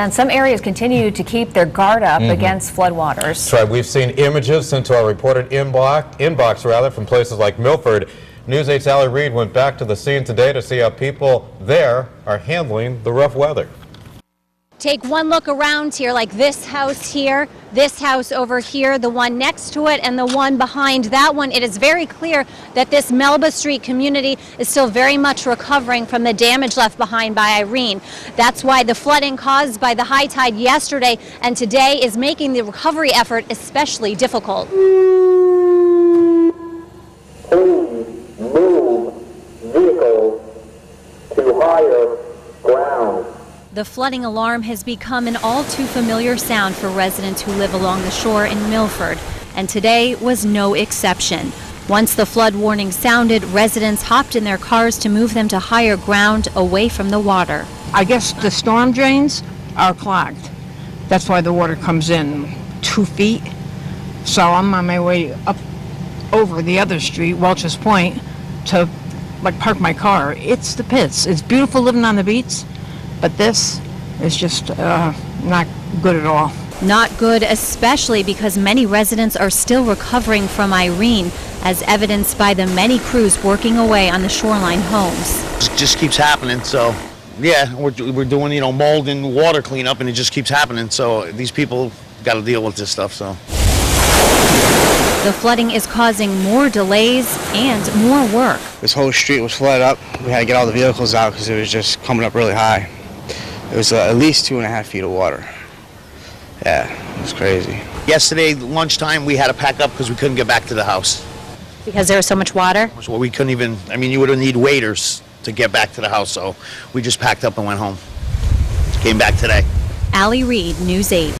And some areas continue to keep their guard up against floodwaters. That's right. We've seen images sent to our reported inbox from places like Milford. News 8's Allie Reed went back to the scene today to see how people there are handling the rough weather. Take one look around here, like this house here, this house over here, the one next to it, and the one behind that one. It is very clear that this Melba Street community is still very much recovering from the damage left behind by Irene. That's why the flooding caused by the high tide yesterday and today is making the recovery effort especially difficult. Please move vehicles to higher ground. The flooding alarm has become an all too familiar sound for residents who live along the shore in Milford, and today was no exception. Once the flood warning sounded, residents hopped in their cars to move them to higher ground away from the water. I guess the storm drains are clogged. That's why the water comes in 2 feet. So I'm on my way up over the other street, Welch's Point, to park my car. It's the pits. It's beautiful living on the beach. But this is just not good at all. Not good, especially because many residents are still recovering from Irene, as evidenced by the many crews working away on the shoreline homes. It just keeps happening, so yeah, we're doing, mold and water cleanup, and it just keeps happening. So these people got to deal with this stuff. So the flooding is causing more delays and more work. This whole street was flooded up. We had to get all the vehicles out because it was just coming up really high. It was at least 2.5 feet of water. Yeah, it was crazy. Yesterday, lunchtime, we had to pack up because we couldn't get back to the house. Because there was so much water? So we couldn't even, you would have need waiters to get back to the house, so we just packed up and went home. Came back today. Allie Reed, News 8.